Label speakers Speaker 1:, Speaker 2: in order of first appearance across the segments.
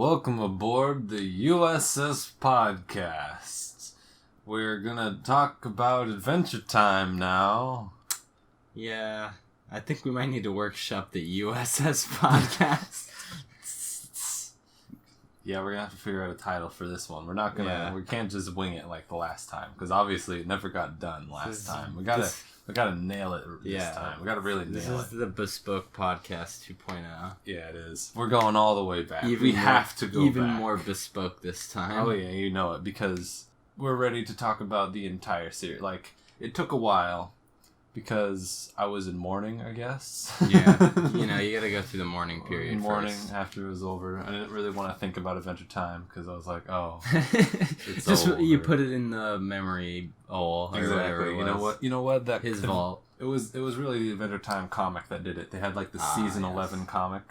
Speaker 1: Welcome aboard the USS Podcast. We're gonna talk about Adventure Time now.
Speaker 2: Yeah, I think we might need to workshop the USS Podcast.
Speaker 1: Yeah, we're gonna have to figure out a title for this one. We're not gonna. We can't just wing it like the last time because obviously it never got done last time. We gotta nail it this time. We gotta really nail it.
Speaker 2: This is the Bespoke Podcast 2.0.
Speaker 1: Yeah, it is. We're going all the way back. We have to go
Speaker 2: even
Speaker 1: back.
Speaker 2: More bespoke this time.
Speaker 1: Oh yeah, you know it because we're ready to talk about the entire series. Like it took a while. Because I was in mourning, I guess.
Speaker 2: Yeah, you gotta go through the mourning period
Speaker 1: mourning
Speaker 2: first.
Speaker 1: After it was over. I didn't really want to think about Adventure Time because I was like, oh, it's
Speaker 2: just
Speaker 1: over.
Speaker 2: You put it in the memory hole.
Speaker 1: Exactly. You know what? That
Speaker 2: his vault.
Speaker 1: It was really the Adventure Time comic that did it. They had like the season 11 comic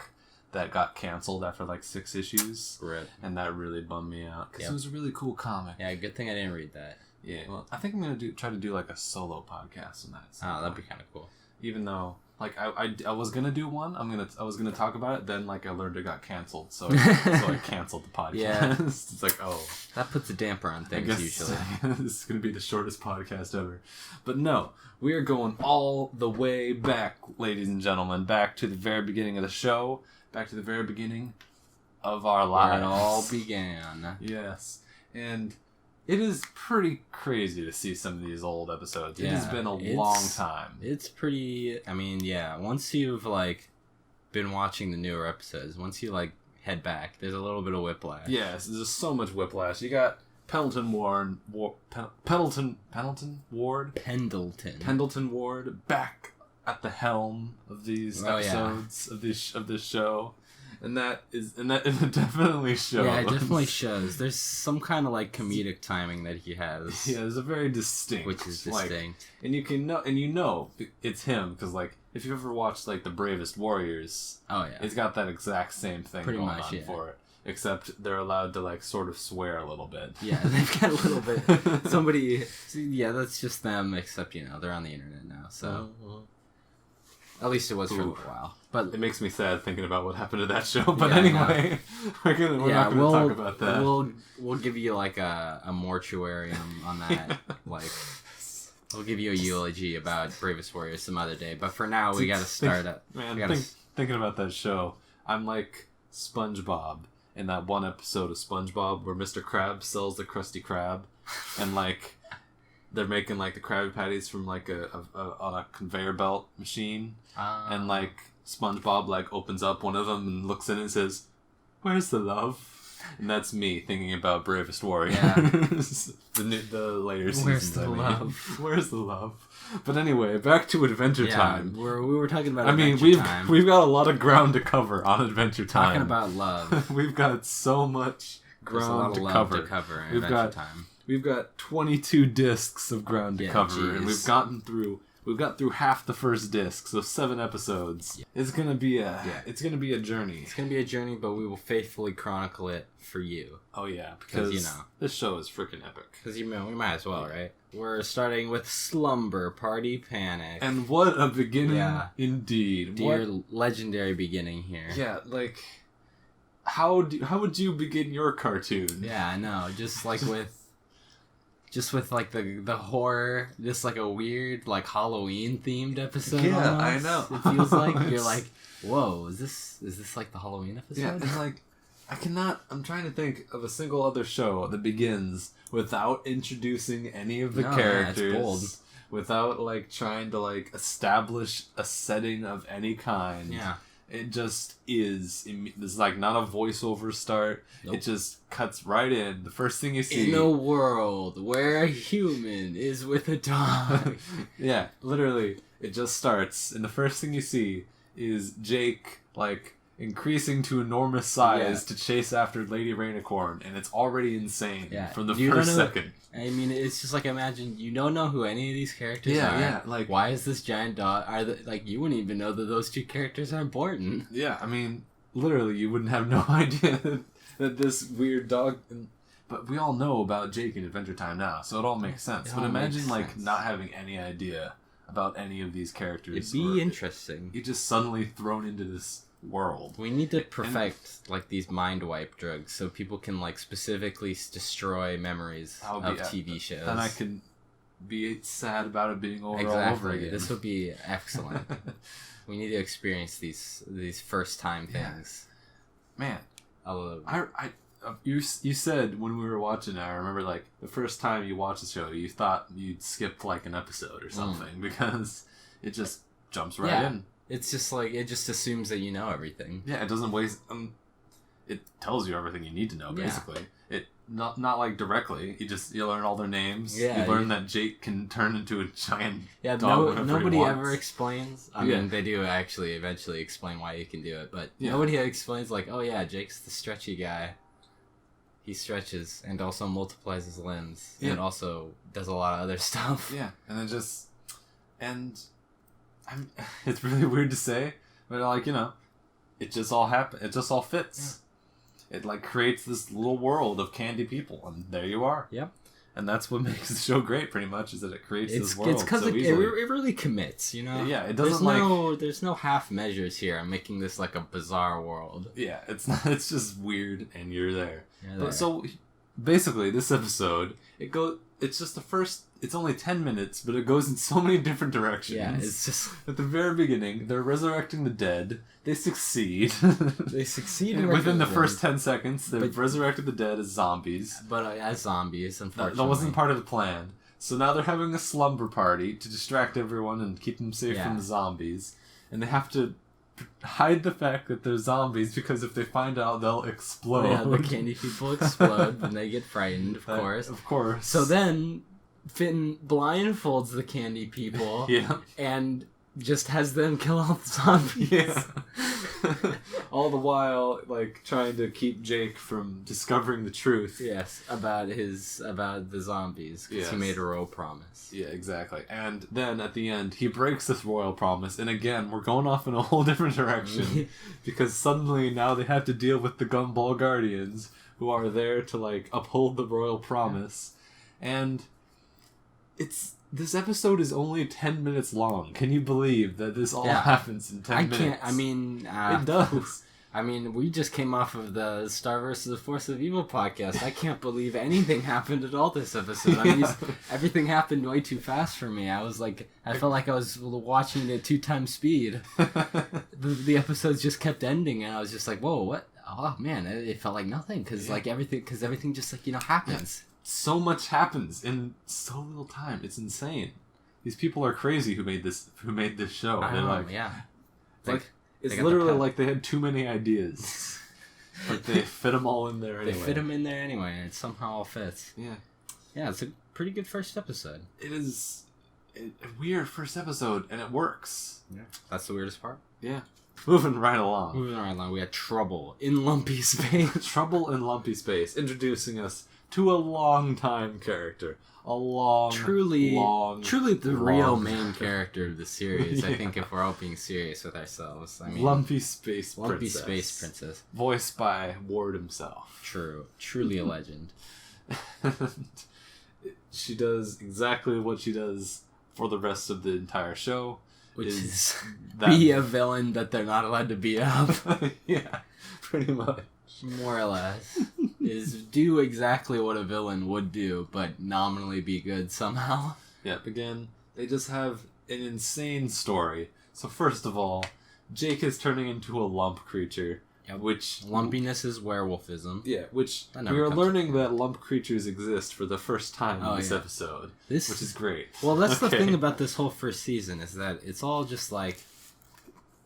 Speaker 1: that got canceled after like 6 issues.
Speaker 2: Right.
Speaker 1: And that really bummed me out because it was a really cool comic.
Speaker 2: Yeah, good thing I didn't read that.
Speaker 1: Yeah, well, I think I'm gonna try to do like a solo podcast on that.
Speaker 2: Oh, that'd be kind of cool.
Speaker 1: Even though, like, I was gonna do one. I was gonna talk about it. Then, like, I learned it got canceled, so I canceled the podcast.
Speaker 2: Yeah.
Speaker 1: It's like, oh,
Speaker 2: that puts a damper on things usually.
Speaker 1: This is gonna be the shortest podcast ever, but no, we are going all the way back, ladies and gentlemen, back to the very beginning of the show, back to the very beginning of our lives.
Speaker 2: Where it all began.
Speaker 1: Yes, and. It is pretty crazy to see some of these old episodes. It has been a long time.
Speaker 2: It's pretty... I mean, yeah. Once you've, like, been watching the newer episodes, once you, like, head back, there's a little bit of whiplash.
Speaker 1: Yes, there's so much whiplash. You got Pendleton Ward back at the helm of these episodes of this show. And it definitely shows.
Speaker 2: Yeah, it definitely shows. There's some kind of like comedic timing that he has.
Speaker 1: Yeah, there's a very distinct,
Speaker 2: which is distinct,
Speaker 1: and you know it's him because like if you ever watched like The Bravest Warriors, it's got that exact same thing going on for it. Except they're allowed to like sort of swear a little bit.
Speaker 2: Yeah, they've got a little bit. That's just them. Except they're on the internet now, so. At least it was for a while.
Speaker 1: But it makes me sad thinking about what happened to that show. But anyway, we're not going to talk about that.
Speaker 2: We'll give you like a mortuarium on that. Like, we'll give you a eulogy about Bravest Warriors some other day. But for now, we got to start up.
Speaker 1: Thinking about that show, I'm like SpongeBob in that one episode of SpongeBob where Mr. Krabs sells the Krusty Krab, and like. They're making like the Krabby Patties from like on a conveyor belt machine, and like SpongeBob like opens up one of them and looks in it and says, "Where's the love?" And that's me thinking about Bravest Warriors. Yeah. the later seasons.
Speaker 2: Where's the love?
Speaker 1: Where's the love? But anyway, back to Adventure Time.
Speaker 2: We were talking about. Time.
Speaker 1: We've got a lot of ground to cover on Adventure Time.
Speaker 2: Talking about love.
Speaker 1: We've got so much ground to cover.
Speaker 2: In Adventure Time.
Speaker 1: We've got 22 discs of ground to cover, and we've got through half the first disc, so 7 episodes. Yeah. It's gonna be a journey.
Speaker 2: It's gonna be a journey, but we will faithfully chronicle it for you.
Speaker 1: Oh yeah, because this show is freaking epic.
Speaker 2: Because we might as well, right? We're starting with Slumber Party Panic,
Speaker 1: and what a beginning, indeed!
Speaker 2: Dear legendary beginning here.
Speaker 1: Yeah, like how would you begin your cartoon?
Speaker 2: Yeah, I know, just like with like the horror, just like a weird like Halloween themed episode.
Speaker 1: Yeah,
Speaker 2: almost.
Speaker 1: I know.
Speaker 2: It feels like you're like, whoa, is this like the Halloween episode?
Speaker 1: Yeah, it's like I'm trying to think of a single other show that begins without introducing any of the characters.
Speaker 2: Yeah, it's bold.
Speaker 1: Without like trying to like establish a setting of any kind.
Speaker 2: Yeah.
Speaker 1: It just is. There's like not a voiceover start. Nope. It just cuts right in. The first thing you see...
Speaker 2: In a world where a human is with a dog.
Speaker 1: Yeah, literally. It just starts. And the first thing you see is Jake, like, increasing to enormous size to chase after Lady Rainicorn. And it's already insane from the first second.
Speaker 2: I mean, it's just like, imagine, you don't know who any of these characters are.
Speaker 1: Yeah, like...
Speaker 2: Why is this giant dog... you wouldn't even know that those 2 characters are important.
Speaker 1: Yeah, I mean, literally, you wouldn't have no idea that this weird dog... But we all know about Jake in Adventure Time now, so it all makes sense. But imagine, not having any idea about any of these characters.
Speaker 2: It'd be interesting.
Speaker 1: You're just suddenly thrown into this world.
Speaker 2: We need to perfect like these mind wipe drugs so people can like specifically destroy memories of TV shows.
Speaker 1: Then I can be sad about it being over all over again.
Speaker 2: This would be excellent. We need to experience these first time things.
Speaker 1: Man,
Speaker 2: I
Speaker 1: you said when we were watching it, I remember like the first time you watched the show, you thought you'd skipped like an episode or something because it just jumps right in.
Speaker 2: It's just like it just assumes that you know everything.
Speaker 1: Yeah, it doesn't waste. It tells you everything you need to know basically. It not like directly. You learn all their names.
Speaker 2: Yeah,
Speaker 1: you learn that Jake can turn into a giant dog.
Speaker 2: Nobody ever explains. I mean, they do actually eventually explain why you can do it, but nobody explains like, oh yeah, Jake's the stretchy guy. He stretches and also multiplies his limbs and also does a lot of other stuff.
Speaker 1: Yeah, it's really weird to say, but like, you know, it just all happens. It just all fits. Yeah. It like creates this little world of candy people, and there you are.
Speaker 2: Yep.
Speaker 1: And that's what makes the show great, pretty much, is that it creates this world. It's because
Speaker 2: it really commits, you know.
Speaker 1: Yeah, it doesn't
Speaker 2: there's no half measures here. I'm making this like a bizarre world.
Speaker 1: Yeah, it's not. It's just weird, and you're there. But so basically, this episode, it's just the first. It's only 10 minutes, but it goes in so many different directions.
Speaker 2: Yeah, it's just
Speaker 1: at the very beginning, they're resurrecting the dead. They succeed.
Speaker 2: They succeed
Speaker 1: and within the first 10 seconds. They've resurrected the dead as zombies.
Speaker 2: But as zombies, unfortunately.
Speaker 1: That wasn't part of the plan. So now they're having a slumber party to distract everyone and keep them safe from the zombies. And they have to hide the fact that they're zombies because if they find out, they'll explode.
Speaker 2: Yeah, the candy people explode and they get frightened, of course.
Speaker 1: Of course.
Speaker 2: So then Finn blindfolds the candy people and just has them kill all the zombies.
Speaker 1: Yeah. All the while, like, trying to keep Jake from discovering the truth.
Speaker 2: Yes, about the zombies, because he made a royal promise.
Speaker 1: Yeah, exactly. And then, at the end, he breaks this royal promise, and again, we're going off in a whole different direction, because suddenly now they have to deal with the Gumball Guardians, who are there to, like, uphold the royal promise. And this episode is only 10 minutes long. Can you believe that this all happens in 10 minutes?
Speaker 2: I mean...
Speaker 1: it does.
Speaker 2: I mean, we just came off of the Star vs. the Force of Evil podcast. I can't believe anything happened at all this episode. I mean, everything happened way too fast for me. I felt like I was watching it at 2 times speed. The episodes just kept ending, and I was just like, whoa, what? Oh, man, it felt like nothing, because everything just, like, you know, happens.
Speaker 1: So much happens in so little time. It's insane. These people are crazy who made this show. They're like, it's literally like they had too many ideas. But they fit them all in there anyway.
Speaker 2: They fit them in there anyway, and it somehow all fits.
Speaker 1: Yeah.
Speaker 2: Yeah, it's a pretty good first episode.
Speaker 1: It is a weird first episode, and it works.
Speaker 2: Yeah. That's the weirdest part.
Speaker 1: Yeah. Moving right along.
Speaker 2: We had Trouble in Lumpy Space.
Speaker 1: Trouble in Lumpy Space, introducing us to a long-time character. Truly the
Speaker 2: real main character of the series. I think if we're all being serious with ourselves. I mean,
Speaker 1: Lumpy Space
Speaker 2: Princess.
Speaker 1: Voiced by Ward himself.
Speaker 2: Truly a legend.
Speaker 1: She does exactly what she does for the rest of the entire show.
Speaker 2: Which is be a villain that they're not allowed to beat up.
Speaker 1: Yeah, pretty much.
Speaker 2: More or less. Is do exactly what a villain would do, but nominally be good somehow.
Speaker 1: Yep, again, they just have an insane story. So first of all, Jake is turning into a lump creature.
Speaker 2: Yep.
Speaker 1: Which
Speaker 2: lumpiness is werewolfism.
Speaker 1: Yeah, which we are learning that lump creatures exist for the first time in this episode. Which is great.
Speaker 2: Well, that's the thing about this whole first season, is that it's all just like...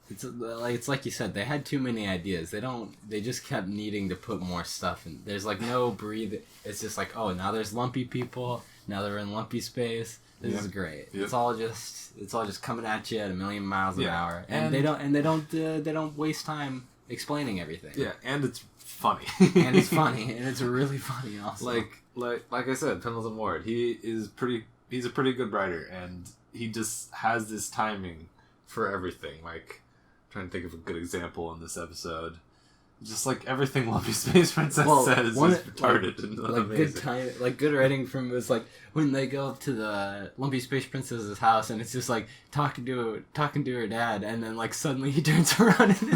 Speaker 2: It's like you said, they had too many ideas. They just kept needing to put more stuff in. There's like no breathe. It's just like, oh, now there's lumpy people. Now they're in lumpy space. This is great. Yep. It's all just coming at you at 1,000,000 miles an hour, and they don't waste time explaining everything.
Speaker 1: Yeah, and it's funny.
Speaker 2: And it's really funny also.
Speaker 1: Like I said, Pendleton Ward, he's a pretty good writer, and he just has this timing for everything. Like, trying to think of a good example in this episode. Just like everything Lumpy Space Princess says is retarded and amazing.
Speaker 2: Good writing from was like when they go up to the Lumpy Space Princess's house, and it's just like talking to her dad, and then like suddenly he turns around and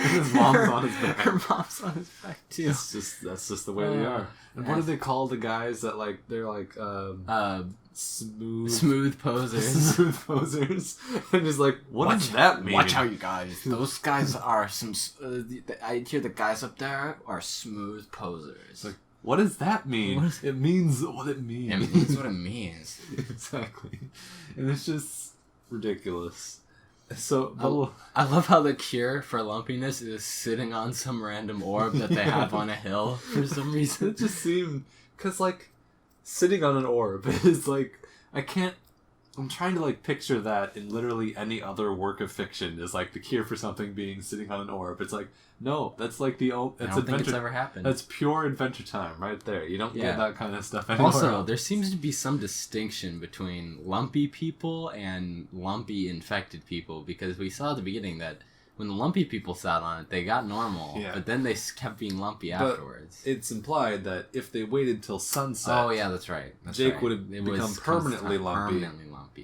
Speaker 1: his mom's on his back.
Speaker 2: Her mom's on his back too.
Speaker 1: That's just the way they are. And what do they call the guys that like they're like
Speaker 2: smooth posers?
Speaker 1: Smooth posers. And he's like, what does that mean?
Speaker 2: Watch out, you guys. Those guys are some. I hear the guys up there are smooth posers.
Speaker 1: Like, what does that mean? It means what it means.
Speaker 2: It means what it means.
Speaker 1: Exactly. And it's just ridiculous. So
Speaker 2: I love how the cure for lumpiness is sitting on some random orb that they have on a hill for some reason.
Speaker 1: It just seemed... Because, like, sitting on an orb is, like... I'm trying to, like, picture that in literally any other work of fiction is, like, the cure for something being sitting on an orb. It's like, no, that's, like, the...
Speaker 2: I don't think it's ever happened.
Speaker 1: That's pure Adventure Time right there. You don't get that kind of stuff anywhere
Speaker 2: Also,
Speaker 1: else.
Speaker 2: there seems to be some distinction between lumpy people and lumpy infected people, because we saw at the beginning that when the lumpy people sat on it, they got normal, but then they kept being lumpy afterwards.
Speaker 1: It's implied that if they waited till sunset...
Speaker 2: Oh, yeah, that's right.
Speaker 1: Jake would have become permanently lumpy.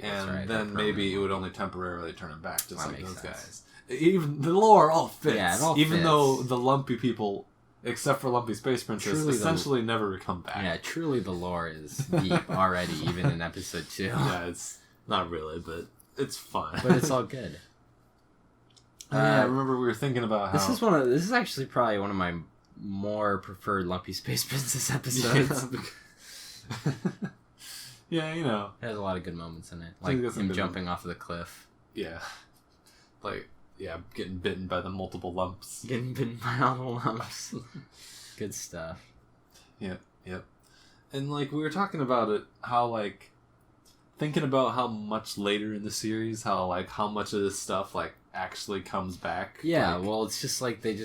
Speaker 2: That's
Speaker 1: and then maybe it would only temporarily turn him back, just like those
Speaker 2: sense.
Speaker 1: guys. Even the lore all fits.
Speaker 2: Yeah, it all
Speaker 1: even
Speaker 2: fits.
Speaker 1: though the lumpy people, except for Lumpy Space Princess,
Speaker 2: Truly
Speaker 1: essentially never come back.
Speaker 2: Yeah, truly the lore is deep already, even in episode 2.
Speaker 1: Yeah, it's not really, but it's fun.
Speaker 2: But it's all good.
Speaker 1: I remember we were thinking about how
Speaker 2: this is actually probably one of my more preferred Lumpy Space Princess episodes.
Speaker 1: Yeah, you know,
Speaker 2: it has a lot of good moments in it, like him jumping off of the cliff.
Speaker 1: Yeah, getting bitten by the multiple lumps.
Speaker 2: Getting bitten by all the lumps. Good stuff.
Speaker 1: Yep. And like we were talking about it, how like thinking about how much later in the series, how much of this stuff like actually comes back.
Speaker 2: Yeah,
Speaker 1: like,
Speaker 2: well, it's just like they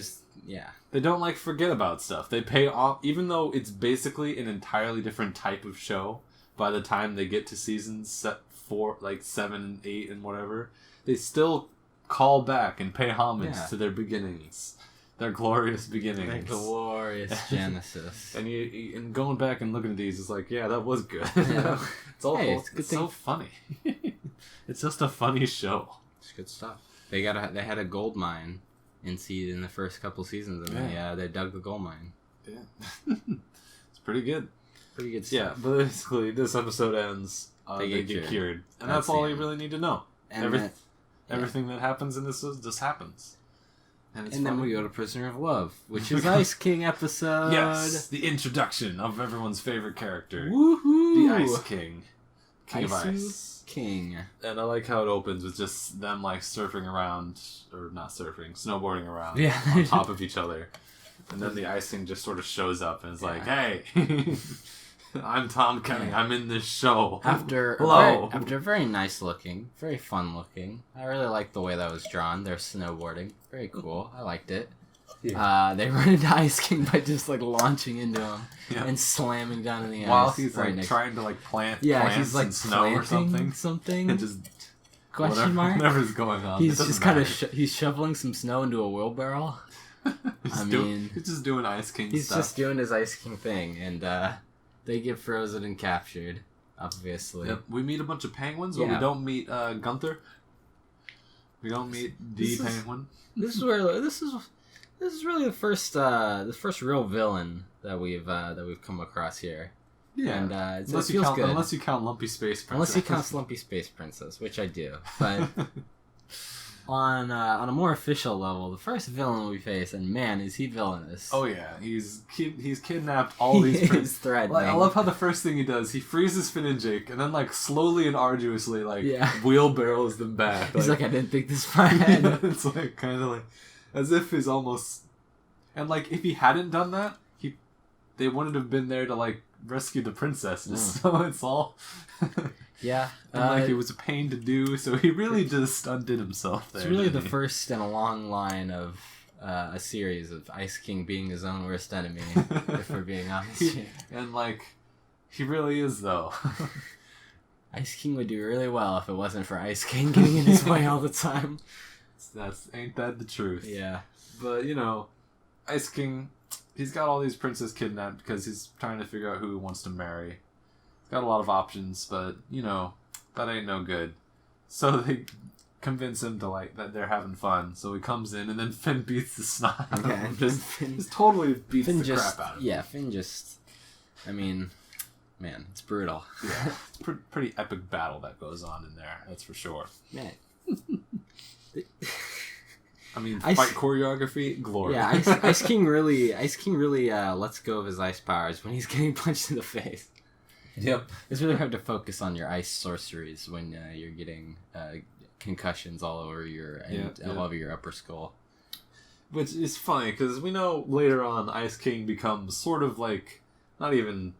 Speaker 1: don't like forget about stuff. They pay off, even though it's basically an entirely different type of show. By the time they get to seasons 4, like 7 and 8 and whatever, they still call back and pay homage to their beginnings, their glorious beginnings,
Speaker 2: their glorious Genesis.
Speaker 1: and going back and looking at these is like, yeah, that was good.
Speaker 2: Yeah.
Speaker 1: It's so funny. It's just a funny show.
Speaker 2: It's good stuff. They had a gold mine in the first couple seasons, and they dug the gold mine.
Speaker 1: Yeah, it's pretty good.
Speaker 2: Pretty good stuff.
Speaker 1: Yeah, but basically, this episode ends. They get cured. And that's all you really need to know. And everything that happens in this just happens. And
Speaker 2: then we go to Prisoner of Love, which is Ice King episode.
Speaker 1: Yes, the introduction of everyone's favorite character.
Speaker 2: Woohoo!
Speaker 1: The Ice King. King of Ice.
Speaker 2: King.
Speaker 1: And I like how it opens with just them like surfing around, or not surfing, snowboarding around on top of each other. And then the Ice King just sort of shows up and is like, hey, I'm Tom Kenny. Yeah. I'm in this show.
Speaker 2: After a very nice looking, very fun looking. I really like the way that was drawn. They're snowboarding. Very cool. I liked it. Yeah. They run into Ice King by just like launching into him and slamming down in the ice.
Speaker 1: While he's like trying to like plant plants he's like in snow or something. And just
Speaker 2: question mark?
Speaker 1: Whatever's going on.
Speaker 2: He's just kind of he's shoveling some snow into a wheelbarrow.
Speaker 1: He's just doing Ice King stuff.
Speaker 2: He's just doing his Ice King thing, and they get frozen and captured, obviously.
Speaker 1: Yep. We meet a bunch of penguins, but we don't meet Gunther. We don't meet the penguin.
Speaker 2: This is really the first real villain that we've come across here. Yeah, and it feels good.
Speaker 1: Unless you count Lumpy Space Princess.
Speaker 2: Unless you count Lumpy Space Princess, which I do, but. On a more official level, the first villain we face, and man, is he villainous.
Speaker 1: Oh yeah, he's kidnapped all these princes.
Speaker 2: Threatening.
Speaker 1: I love how the first thing he does, he freezes Finn and Jake, and then like slowly and arduously wheelbarrows them back.
Speaker 2: He's like, I didn't think this far ahead.
Speaker 1: It's like kind of like as if he's almost, and like if he hadn't done that, they wouldn't have been there to like rescue the princesses. So it's all.
Speaker 2: Yeah.
Speaker 1: And like it was a pain to do, so he really just undid himself there.
Speaker 2: It's really the first in a long line of a series of Ice King being his own worst enemy, if we're being honest.
Speaker 1: And like, he really is though.
Speaker 2: Ice King would do really well if it wasn't for Ice King getting in his way all the time.
Speaker 1: Ain't that the truth?
Speaker 2: Yeah.
Speaker 1: But you know, Ice King, he's got all these princes kidnapped because he's trying to figure out who he wants to marry. Got a lot of options, but, you know, that ain't no good. So convince him to like that they're having fun. So he comes in, and then Finn beats the snot out of him. Just totally beats the crap out of him.
Speaker 2: Yeah, Finn just. I mean, man, it's brutal.
Speaker 1: Yeah, it's pretty epic battle that goes on in there. That's for sure.
Speaker 2: Man.
Speaker 1: I mean, fight choreography, glory.
Speaker 2: Yeah, Ice King really lets go of his ice powers when he's getting punched in the face.
Speaker 1: Yep.
Speaker 2: It's really hard to focus on your ice sorceries when you're getting concussions all over all over your upper skull.
Speaker 1: Which is funny, because we know later on Ice King becomes sort of like, not even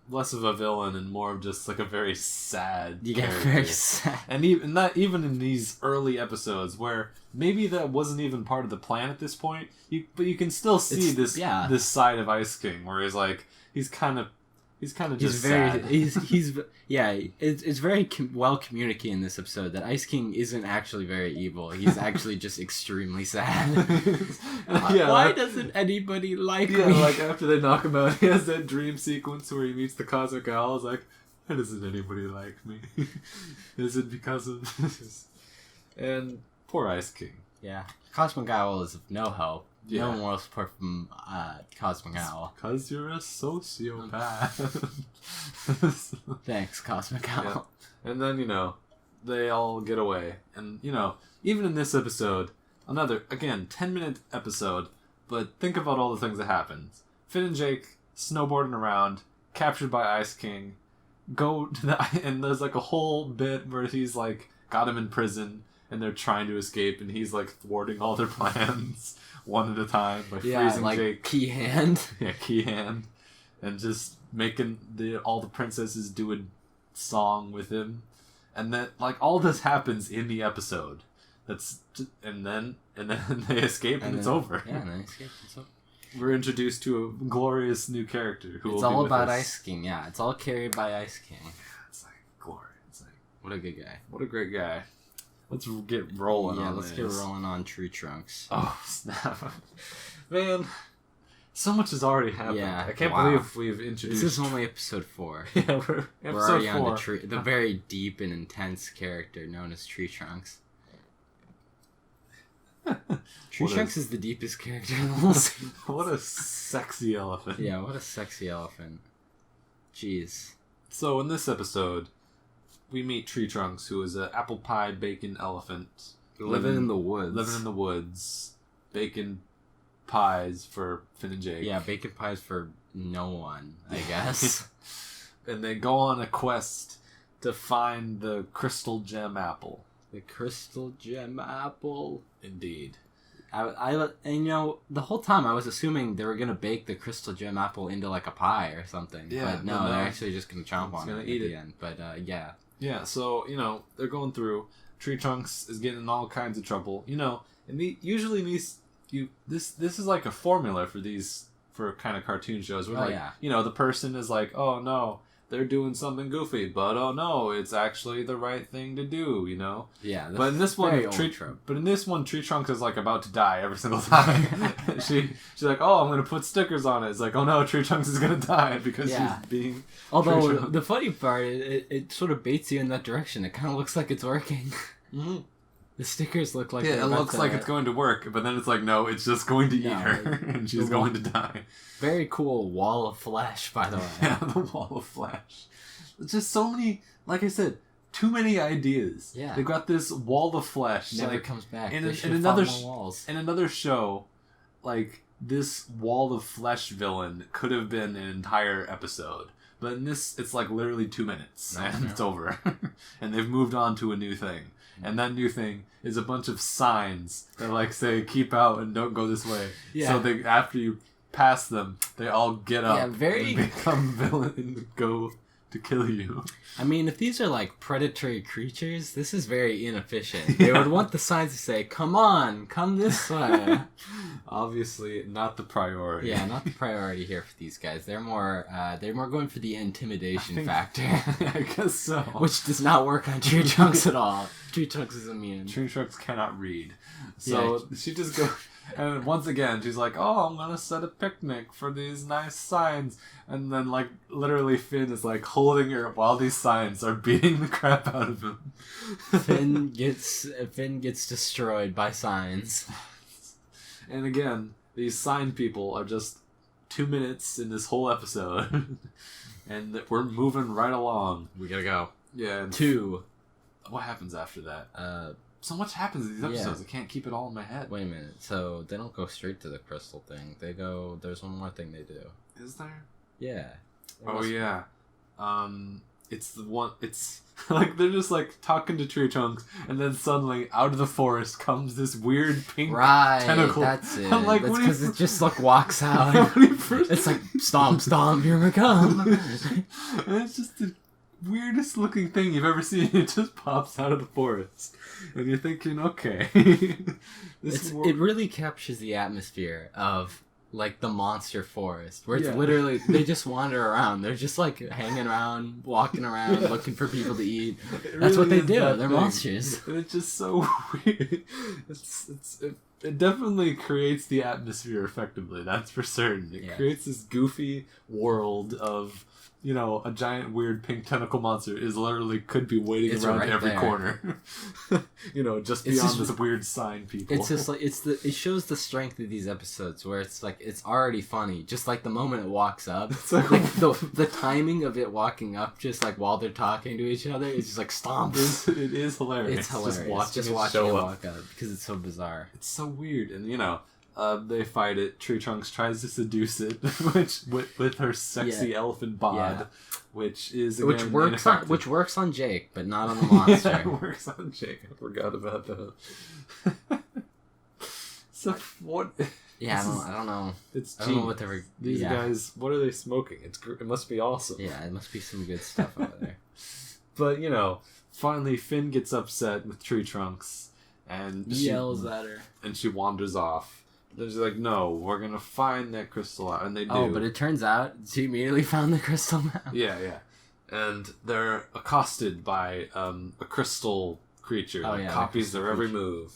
Speaker 1: less of a villain and more of just like a very sad character.
Speaker 2: Very sad.
Speaker 1: And not even in these early episodes where maybe that wasn't even part of the plan at this point, but you can still see this side of Ice King where he's like, he's kind of just sad.
Speaker 2: It's very well communicated in this episode that Ice King isn't actually very evil. He's actually just extremely sad. Why doesn't anybody like me?
Speaker 1: Like after they knock him out, he has that dream sequence where he meets the Cosmic Owl. It's like, why doesn't anybody like me? Is it because of this? And poor Ice King.
Speaker 2: Yeah. Cosmic Owl is of no help.
Speaker 1: Yeah.
Speaker 2: No moral support from Cosmic Owl.
Speaker 1: Because you're a sociopath.
Speaker 2: Thanks, Cosmic Owl.
Speaker 1: Yeah. And then, they all get away. And, even in this episode, another, again, 10-minute episode, but think about all the things that happened. Finn and Jake snowboarding around, captured by Ice King, and there's like a whole bit where he's like, got him in prison, and they're trying to escape, and he's like thwarting all their plans. One at a time by freezing
Speaker 2: like
Speaker 1: Jake.
Speaker 2: Key hand.
Speaker 1: Yeah, key hand. And just making all the princesses do a song with him. And then all this happens in the episode. And then they escape and it's over.
Speaker 2: Yeah, and then they escape and it's over.
Speaker 1: We're introduced to a glorious new character who
Speaker 2: it's
Speaker 1: will be
Speaker 2: all
Speaker 1: with
Speaker 2: about
Speaker 1: us.
Speaker 2: Ice King, yeah. It's all carried by Ice King.
Speaker 1: It's like glory. It's like,
Speaker 2: what a good guy.
Speaker 1: What a great guy. Let's get rolling on this.
Speaker 2: Yeah, let's get rolling on Tree Trunks.
Speaker 1: Oh, snap. Man, so much has already happened.
Speaker 2: Yeah,
Speaker 1: I can't believe we've introduced...
Speaker 2: This is only episode 4.
Speaker 1: Yeah, we're
Speaker 2: already
Speaker 1: 4.
Speaker 2: On the very deep and intense character known as Tree Trunks. Tree Trunks is the deepest character in the whole series.
Speaker 1: What a sexy elephant.
Speaker 2: Yeah, what a sexy elephant. Jeez.
Speaker 1: So in this episode, we meet Tree Trunks, who is an apple pie bacon elephant.
Speaker 2: Living in the woods.
Speaker 1: Living in the woods. Baking pies for Finn and Jake.
Speaker 2: Yeah, bacon pies for no one, I guess.
Speaker 1: And they go on a quest to find the crystal gem apple.
Speaker 2: The crystal gem apple.
Speaker 1: Indeed.
Speaker 2: And the whole time I was assuming they were gonna bake the crystal gem apple into like a pie or something.
Speaker 1: Yeah,
Speaker 2: but no, they're actually just gonna chomp on it at the end. But yeah.
Speaker 1: Yeah, so they're going through. Tree Trunks is getting in all kinds of trouble. And this is like a formula for kind of cartoon shows where the person is like, oh no, they're doing something goofy, but oh no, it's actually the right thing to do,
Speaker 2: Yeah.
Speaker 1: But in this one, Tree Trunks is like about to die every single time. she's like, oh, I'm gonna put stickers on it. It's like, oh no, Tree Trunks is gonna die because she's being.
Speaker 2: Although the funny part, it sort of baits you in that direction. It kind of looks like it's working.
Speaker 1: Mm-hmm.
Speaker 2: The stickers look like
Speaker 1: it looks like it's going to work, but then it's like, no, it's just going to eat her, and she's going to die.
Speaker 2: Very cool wall of flesh, by the way.
Speaker 1: Yeah, the wall of flesh. It's just so many, like I said, too many ideas.
Speaker 2: Yeah.
Speaker 1: They've got this wall of flesh.
Speaker 2: Never comes back.
Speaker 1: In
Speaker 2: walls.
Speaker 1: another show, like, this wall of flesh villain could have been an entire episode. But in this, it's like literally 2 minutes, and it's over. And they've moved on to a new thing. And that new thing is a bunch of signs that like say keep out and don't go this way.
Speaker 2: Yeah.
Speaker 1: So after you pass them, they all get up
Speaker 2: and
Speaker 1: become villains and go to kill you.
Speaker 2: I mean, if these are like predatory creatures, this is very inefficient. They would want the signs to say, come on, come this way.
Speaker 1: Obviously not the priority.
Speaker 2: Yeah, not the priority here for these guys. They're more going for the intimidation factor.
Speaker 1: I guess so.
Speaker 2: Which does not work on Tree Trunks at all. Tree Trunks is immune.
Speaker 1: Tree Trunks cannot read. So she just goes... And once again, she's like, "Oh, I'm gonna set a picnic for these nice signs." And then, like, literally Finn is, like, holding her while these signs are beating the crap out of him.
Speaker 2: Finn gets destroyed by signs.
Speaker 1: And again, these sign people are just 2 minutes in this whole episode. And we're moving right along.
Speaker 2: We gotta go.
Speaker 1: Yeah.
Speaker 2: 2.
Speaker 1: What happens after that? So much happens in these episodes. I can't keep it all in my head.
Speaker 2: Wait a minute. So they don't go straight to the crystal thing. They go. There's one more thing they do.
Speaker 1: Is there?
Speaker 2: Yeah.
Speaker 1: Yeah. It's the one. It's like they're just like talking to tree trunks, and then suddenly out of the forest comes this weird pink tentacle.
Speaker 2: That's it.
Speaker 1: I'm like,
Speaker 2: that's because it just like walks
Speaker 1: Yeah,
Speaker 2: out. It's like stomp, stomp, here we come.
Speaker 1: And it's just the weirdest looking thing you've ever seen. It just pops out of the forest, and you're thinking, okay,
Speaker 2: it really captures the atmosphere of like the monster forest, where it's literally they just wander around. They're just like hanging around, walking around, looking for people to eat. That's what they do. They're monsters.
Speaker 1: And it's just so weird. It definitely creates the atmosphere effectively. That's for certain. It creates this goofy world of, you know, a giant weird pink tentacle monster is literally could be waiting around every corner. You know, just beyond this weird sign people.
Speaker 2: It's just like it shows the strength of these episodes where it's like it's already funny. Just like the moment it walks up. It's like the timing of it walking up just like while they're talking to each other is just like stomps.
Speaker 1: It is hilarious.
Speaker 2: It's hilarious.
Speaker 1: Just watching
Speaker 2: it walk up because it's so bizarre.
Speaker 1: It's so weird. And you know, they fight it. Tree Trunks tries to seduce it, which with her sexy elephant bod, which is again,
Speaker 2: which works on Jake, but not on the monster.
Speaker 1: Yeah, it works on Jake. I forgot about that. So what?
Speaker 2: Yeah, I don't know.
Speaker 1: It's
Speaker 2: I don't know what
Speaker 1: these guys. What are they smoking? It must be awesome.
Speaker 2: Yeah, it must be some good stuff over there.
Speaker 1: But you know, finally Finn gets upset with Tree Trunks, and
Speaker 2: he yells at her,
Speaker 1: and she wanders off. They're just like, no, we're gonna find that crystal out, and they do.
Speaker 2: Oh, but it turns out she immediately found the crystal map.
Speaker 1: Yeah, and they're accosted by a crystal creature that copies their every move.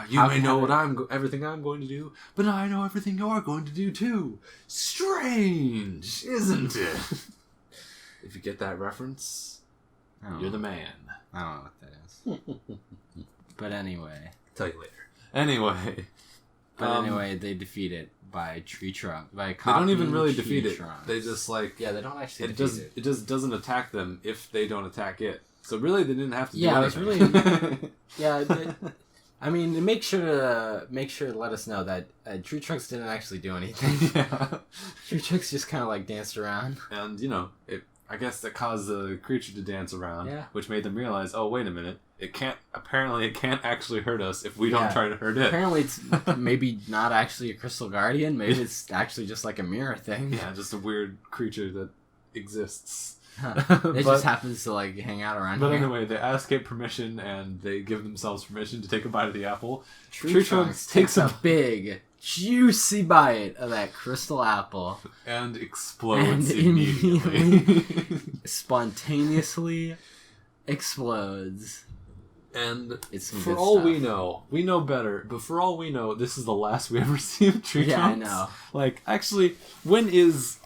Speaker 1: You may know everything I'm going to do, but I know everything you're going to do too. Strange, isn't it? If you get that reference, you're the man.
Speaker 2: I don't know what that is. But anyway,
Speaker 1: tell you later. Anyway.
Speaker 2: Anyway, they defeat it by tree trunk. They
Speaker 1: don't even really defeat it. They just like
Speaker 2: they don't actually defeat it.
Speaker 1: It just doesn't attack them if they don't attack it. So really, they didn't have to do anything.
Speaker 2: It was really I mean, make sure to let us know that Tree Trunks didn't actually do anything.
Speaker 1: Yeah.
Speaker 2: Tree Trunks just kind of like danced around.
Speaker 1: And you know, I guess that caused the creature to dance around, which made them realize, oh wait a minute, it can't actually hurt us if we don't try to hurt it.
Speaker 2: Apparently it's maybe not actually a crystal guardian, maybe it's actually just like a mirror thing.
Speaker 1: Yeah, just a weird creature that exists.
Speaker 2: It just happens to like hang out around here.
Speaker 1: But anyway, they ask it permission and they give themselves permission to take a bite of the apple.
Speaker 2: Tree Trunks takes a big, juicy bite of that crystal apple.
Speaker 1: And explodes immediately.
Speaker 2: Spontaneously explodes.
Speaker 1: And
Speaker 2: it's some
Speaker 1: for
Speaker 2: good
Speaker 1: all
Speaker 2: stuff.
Speaker 1: we know better, but for all we know, this is the last we ever see of Tree Trunks.
Speaker 2: Yeah, I know.
Speaker 1: Like, actually, when is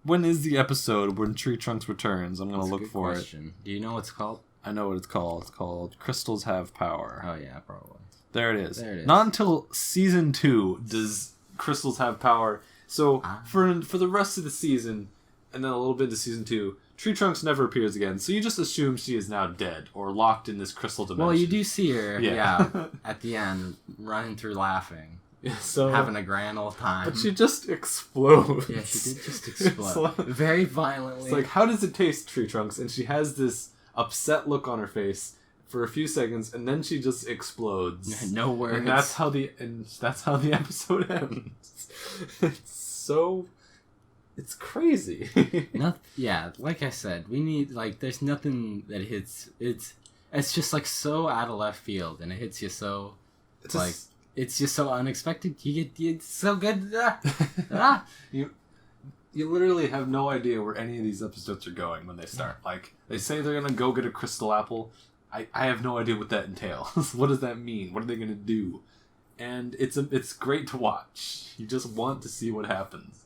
Speaker 1: the episode when Tree Trunks returns? I'm gonna look for it.
Speaker 2: Do you know what it's called?
Speaker 1: I know what it's called. It's called Crystals Have Power.
Speaker 2: Oh yeah, probably.
Speaker 1: There it is. Not until season 2 does crystals have power. So for the rest of the season, and then a little bit into season 2, Tree Trunks never appears again. So you just assume she is now dead or locked in this crystal dimension.
Speaker 2: Well, you do see her, at the end, running through laughing.
Speaker 1: So,
Speaker 2: having a grand old time.
Speaker 1: But she just explodes.
Speaker 2: Yeah, she did just explode. Very violently.
Speaker 1: It's like, how does it taste, Tree Trunks? And she has this upset look on her face for a few seconds, and then she just explodes.
Speaker 2: No words.
Speaker 1: And that's how the episode ends. It's crazy.
Speaker 2: Like I said, we need there's nothing that hits. It's just like so out of left field, and it hits you so it's just so unexpected. It's so good.
Speaker 1: You literally have no idea where any of these episodes are going when they start. Like, they say they're gonna go get a crystal apple. I have no idea what that entails. What does that mean? What are they gonna do? and it's great to watch. You just want to see what happens.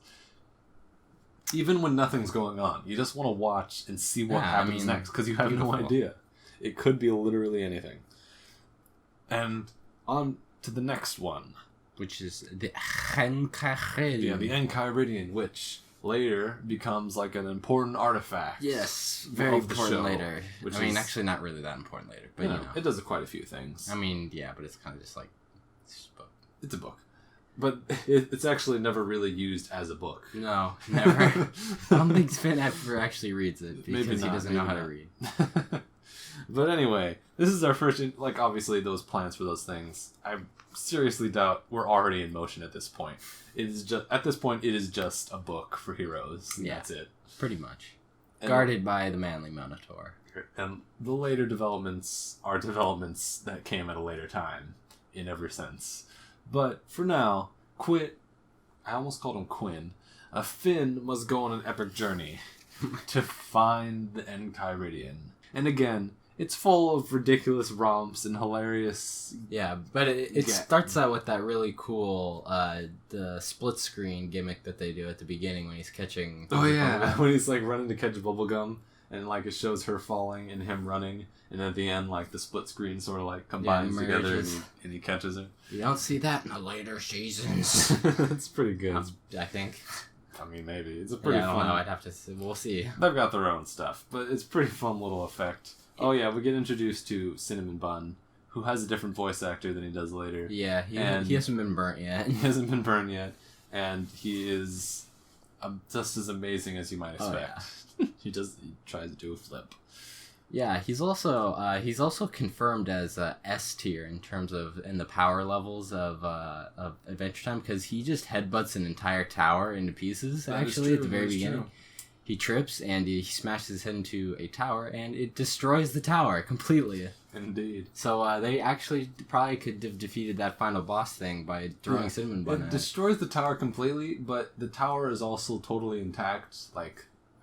Speaker 1: Even when nothing's going on, you just want to watch and see what happens next, because you have no idea. It could be literally anything. And on to the next one.
Speaker 2: Which is the Enchiridion.
Speaker 1: Yeah, the Enchiridion, which later becomes like an important artifact.
Speaker 2: Yes, very important later.
Speaker 1: Which
Speaker 2: actually not really that important later. But,
Speaker 1: it does quite a few things.
Speaker 2: But it's kind of just like...
Speaker 1: It's a book. But it's actually never really used as a book.
Speaker 2: No, never. I don't think Finn ever actually reads it, because he doesn't know how to read.
Speaker 1: But anyway, this is our first... obviously, those plans for those things... I seriously doubt we're already in motion at this point. At this point, it is just a book for heroes. Yeah, that's it.
Speaker 2: Pretty much. Guarded by the manly Minotaur.
Speaker 1: And the later developments are developments that came at a later time, in every sense. But for now, I almost called him Quinn. Finn must go on an epic journey to find the Enchiridion. And again, it's full of ridiculous romps and hilarious...
Speaker 2: Yeah, but it starts out with that really cool the split screen gimmick that they do at the beginning when he's catching...
Speaker 1: Oh, yeah. When he's, running to catch bubblegum, and, it shows her falling and him running, and at the end, the split screen sort of, combines together, and he catches her.
Speaker 2: You don't see that in the later seasons.
Speaker 1: It's pretty good.
Speaker 2: I think.
Speaker 1: Maybe. It's a pretty fun...
Speaker 2: I don't know. I'd have to see. We'll see.
Speaker 1: They've got their own stuff, but it's a pretty fun little effect. Oh, yeah, we get introduced to Cinnamon Bun, who has a different voice actor than he does later.
Speaker 2: Yeah, he hasn't been burnt yet.
Speaker 1: He hasn't been burned yet, and he is just as amazing as you might expect. Oh, yeah. He tries to do a flip.
Speaker 2: Yeah, he's also confirmed as S tier in the power levels of Adventure Time, because he just headbutts an entire tower into pieces. At the very beginning. True. He trips and he smashes his head into a tower, and it destroys the tower completely.
Speaker 1: Indeed.
Speaker 2: So they actually probably could have defeated that final boss thing by throwing Cinnamon Bun at it.
Speaker 1: Destroys the tower completely, but the tower is also totally intact,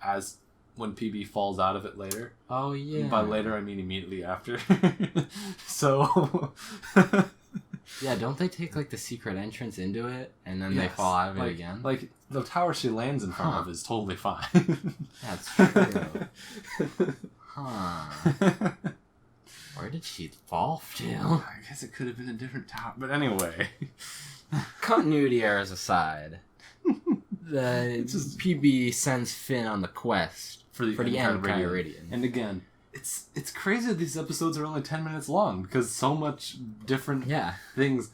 Speaker 1: as when PB falls out of it later.
Speaker 2: Oh, yeah.
Speaker 1: And by later, I mean immediately after. So...
Speaker 2: Yeah, don't they take, the secret entrance into it, and then they fall out of it again?
Speaker 1: The tower she lands in front of is totally fine.
Speaker 2: That's true. Where did she fall to?
Speaker 1: I guess it could have been a different tower. But anyway.
Speaker 2: Continuity errors aside, PB sends Finn on the quest for the Enchiridion.
Speaker 1: And again... It's crazy that these episodes are only 10 minutes long, because so much different things.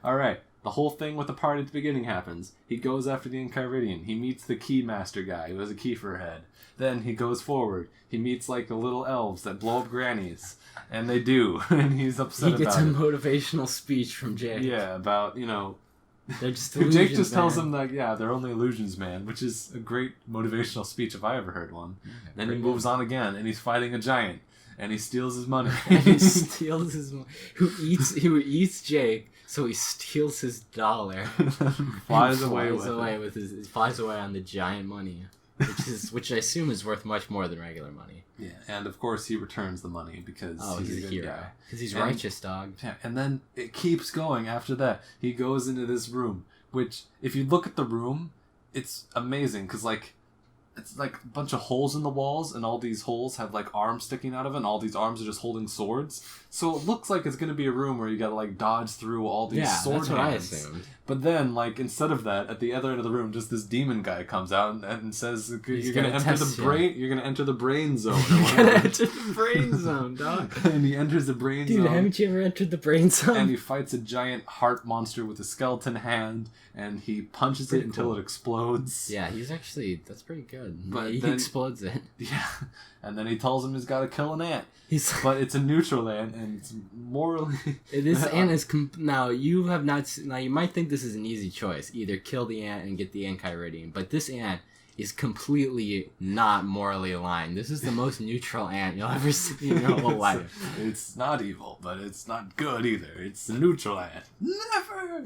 Speaker 1: Alright, the whole thing with the party at the beginning happens. He goes after the Enchiridion. He meets the key master guy who has a key for a head. Then he goes forward. He meets the little elves that blow up grannies. And they do. And he's upset about it.
Speaker 2: He gets a motivational speech from Jake.
Speaker 1: Yeah, about,
Speaker 2: they're just illusions,
Speaker 1: Jake just tells him they're only illusions, man, which is a great motivational speech if I ever heard one. Then he moves on again, and he's fighting a giant, and he steals his money. Who
Speaker 2: eats Jake, so he steals his dollar.
Speaker 1: flies away
Speaker 2: on the giant money, which I assume is worth much more than regular money.
Speaker 1: Yeah, and of course he returns the money because he's a hero.
Speaker 2: Because he's righteous, dog.
Speaker 1: Yeah, and then it keeps going after that. He goes into this room, which, if you look at the room, it's amazing, because, it's a bunch of holes in the walls, and all these holes have, arms sticking out of it, and all these arms are just holding swords. So it looks like it's going to be a room where you gotta, dodge through all these sword hands.
Speaker 2: That's what I assumed.
Speaker 1: But then, instead of that, at the other end of the room, just this demon guy comes out and says, you're gonna enter the brain zone.
Speaker 2: You're gonna enter the brain zone, dog.
Speaker 1: And he enters the brain zone.
Speaker 2: Dude, haven't you ever entered the brain zone?
Speaker 1: And he fights a giant heart monster with a skeleton hand, and he punches it until it explodes.
Speaker 2: Yeah, that's pretty good.
Speaker 1: But
Speaker 2: he explodes it.
Speaker 1: Yeah, and then he tells him he's got to kill an ant. But it's a neutral ant, and it's morally...
Speaker 2: This ant is... Now, you have not... Now, you might think this is an easy choice. Either kill the ant and get the Enchiridion. But this ant is completely not morally aligned. This is the most neutral ant you'll ever see in your whole life.
Speaker 1: It's not evil, but it's not good either. It's a neutral ant.
Speaker 2: Never!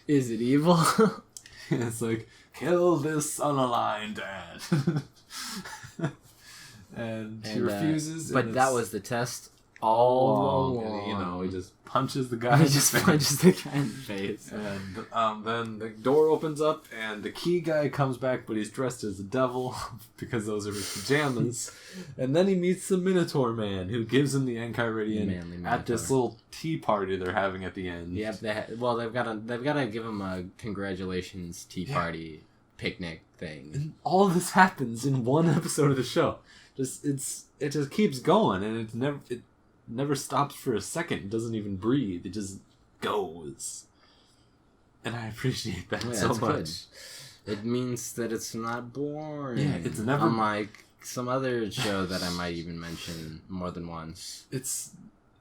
Speaker 2: Is it evil?
Speaker 1: It's kill this unaligned ant. And he refuses.
Speaker 2: But that was the test. all
Speaker 1: along.
Speaker 2: along.
Speaker 1: And, he just punches the guy.
Speaker 2: He just punches the guy in the face.
Speaker 1: And then the door opens up, and the key guy comes back, but he's dressed as the devil because those are his pajamas. And then he meets the Minotaur Man, who gives him the Enchiridion at this little tea party they're having at the end.
Speaker 2: Yeah, they've got to give him a congratulations tea party picnic thing.
Speaker 1: And all this happens in one episode of the show. It just keeps going, and it never stops for a second. It doesn't even breathe. It just goes. And I appreciate that so much.
Speaker 2: Good. It means that it's not boring.
Speaker 1: Yeah, it's never...
Speaker 2: Unlike some other show that I might even mention more than once.
Speaker 1: It's